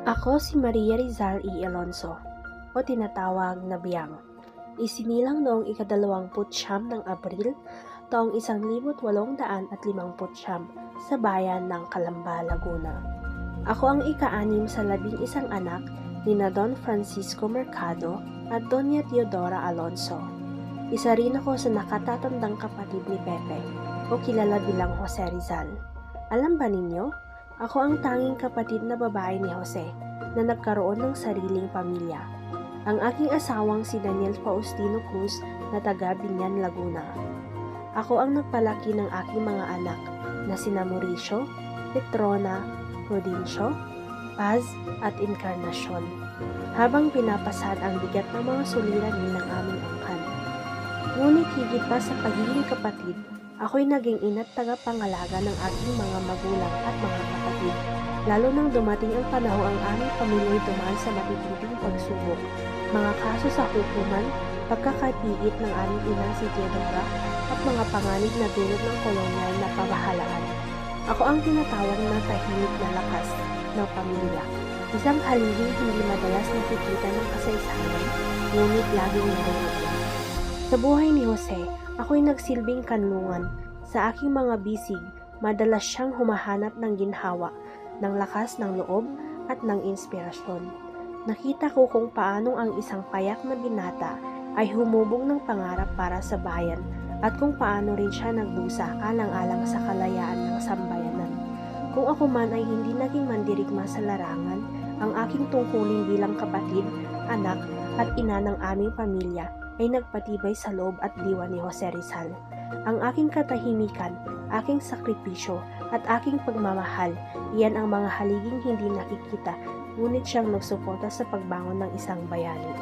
Ako si Maria Rizal E. Alonso o tinatawag na Biang. Isinilang noong ika-29 ng Abril taong 1859 sa bayan ng Calamba, Laguna. Ako ang ika-6 sa 11 anak ni na Don Francisco Mercado at Doña Teodora Alonso. Isa rin ako sa nakatatandang kapatid ni Pepe o kilala bilang Jose Rizal. Alam ba ninyo? Ako ang tanging kapatid na babae ni Jose na nagkaroon ng sariling pamilya. Ang aking asawang si Daniel Faustino Cruz na taga Binyan, Laguna. Ako ang nagpalaki ng aking mga anak na sina Mauricio, Petrona, Prudencio, Paz at Encarnacion. Habang pinapasad ang bigat ng mga suliranin ng aming angkan. Ngunit higit pa sa pagiging kapatid, ako'y naging ina't tagapangalaga ng aking mga magulang at mga kapatid. Lalo nang dumating ang panahon ang aming pamilya'y dumaan sa matitinding pagsubok, mga kaso sa hukuman, pagkakapigit ng aming ina si Teodora at mga panganib na dulot ng kolonyal na pabahalaan. Ako ang tinatawag na tahimik na lakas ng pamilya. Isang halihing hindi madalas nakikita ng kasaysayan, ngunit laging naririnig. Sa buhay ni Jose, ako'y nagsilbing kanlungan. Sa aking mga bisig, madalas siyang humahanap ng ginhawa, ng lakas ng loob at ng inspirasyon. Nakita ko kung paanong ang isang payak na binata ay humubog ng pangarap para sa bayan at kung paano rin siya nagdusa alang-alang sa kalayaan ng sambayanan. Kung ako man ay hindi naging mandirigma sa larangan, ang aking tungkulin bilang kapatid, anak at ina ng aming pamilya ay nagpatibay sa loob at diwa ni Jose Rizal. Ang aking katahimikan, aking sakripisyo at aking pagmamahal, iyan ang mga haliging hindi nakikita, ngunit siyang nagsuporta sa pagbangon ng isang bayani.